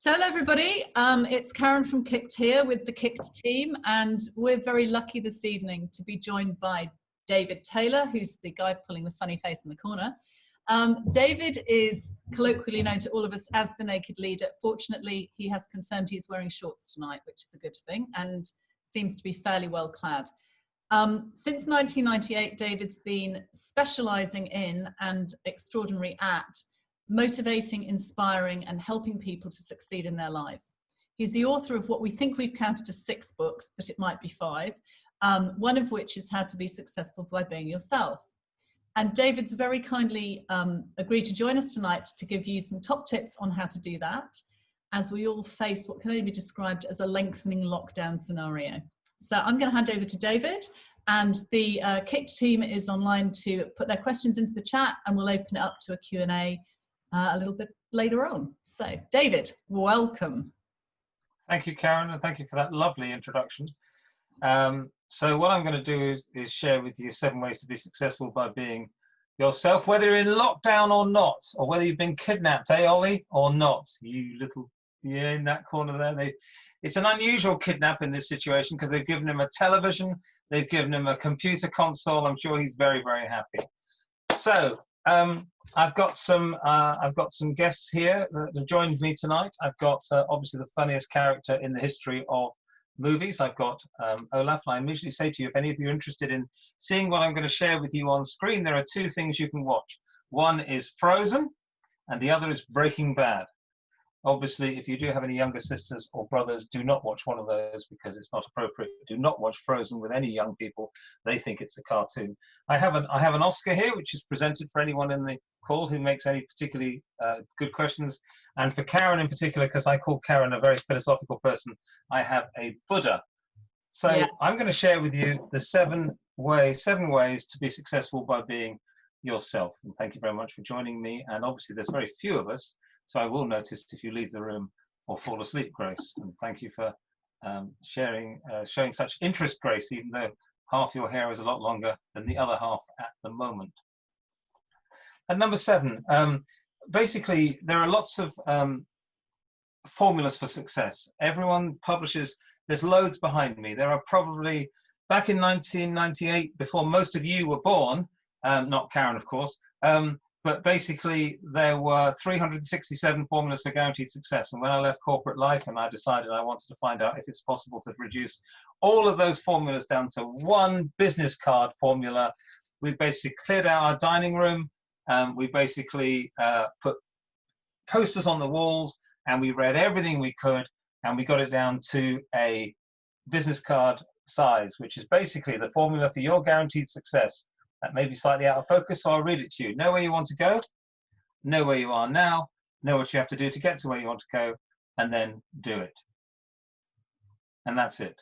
So hello everybody, it's Karen from Kicked here with the Kicked team, and we're very lucky this evening to be joined by David Taylor, who's the guy pulling the funny face in the corner. David is colloquially known to all of us as the Naked Leader. Fortunately, he has confirmed he's wearing shorts tonight, which is a good thing, and seems to be fairly well clad. Since 1998, David's been specialising in and extraordinary at motivating, inspiring, and helping people to succeed in their lives. He's the author of what we think we've counted as 6 books, but it might be 5, one of which is How to Be Successful by Being Yourself. And David's very kindly agreed to join us tonight to give you some top tips on how to do that, as we all face what can only be described as a lengthening lockdown scenario. So I'm going to hand over to David, and the Kicked team is online to put their questions into the chat, and we'll open it up to a Q&A a little bit later on. So David, welcome. Thank you, Karen, and thank you for that lovely introduction. So what I'm going to do is share with you 7 ways to be successful by being yourself, whether you're in lockdown or not, or whether you've been kidnapped, Ollie, or not. You little, yeah, in that corner there. It's an unusual kidnap in this situation because they've given him a television, they've given him a computer console. I'm sure he's very, very happy. So I've got some guests here that have joined me tonight. I've got obviously the funniest character in the history of movies. I've got Olaf. And I immediately say to you, if any of you are interested in seeing what I'm going to share with you on screen, there are 2 things you can watch. One is Frozen, and the other is Breaking Bad. Obviously, if you do have any younger sisters or brothers, do not watch one of those because it's not appropriate. Do not watch Frozen with any young people. They think it's a cartoon. I have an Oscar here, which is presented for anyone in the call who makes any particularly good questions. And for Karen in particular, because I call Karen a very philosophical person, I have a Buddha. So yes. I'm going to share with you the 7 ways to be successful by being yourself. And thank you very much for joining me. And obviously, there's very few of us. So I will notice if you leave the room or fall asleep, Grace. And thank you for showing such interest, Grace, even though half your hair is a lot longer than the other half at the moment. And number 7, basically, there are lots of formulas for success. Everyone publishes, there's loads behind me. There are probably, back in 1998, before most of you were born, not Karen, of course, but basically, there were 367 formulas for guaranteed success. And when I left corporate life and I decided I wanted to find out if it's possible to reduce all of those formulas down to 1 business card formula, we basically cleared out our dining room. We basically put posters on the walls, and we read everything we could, and we got it down to a business card size, which is basically the formula for your guaranteed success. That may be slightly out of focus, so I'll read it to you. Know where you want to go, know where you are now, know what you have to do to get to where you want to go, and then do it. And that's it.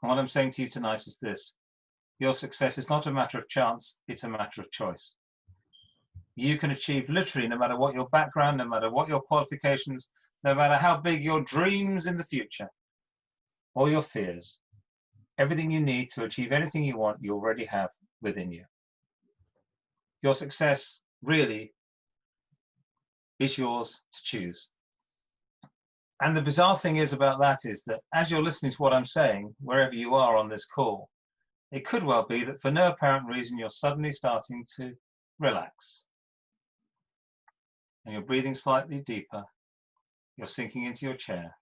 And what I'm saying to you tonight is this. Your success is not a matter of chance, it's a matter of choice. You can achieve literally no matter what your background, no matter what your qualifications, no matter how big your dreams in the future, or your fears. Everything you need to achieve anything you want, you already have within you. Your success really is yours to choose. And the bizarre thing is about that is that as you're listening to what I'm saying, wherever you are on this call, it could well be that for no apparent reason, you're suddenly starting to relax. And you're breathing slightly deeper. You're sinking into your chair.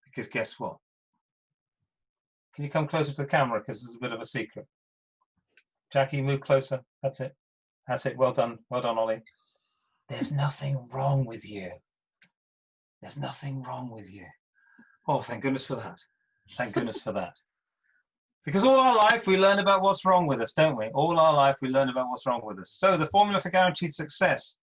Because guess what? Can you come closer to the camera, because it's a bit of a secret. Jackie, move closer. That's it. That's it. Well done. Well done, Ollie. There's nothing wrong with you. There's nothing wrong with you. Oh, thank goodness for that. Thank goodness for that. Because all our life, we learn about what's wrong with us, don't we? All our life, we learn about what's wrong with us. So the formula for guaranteed success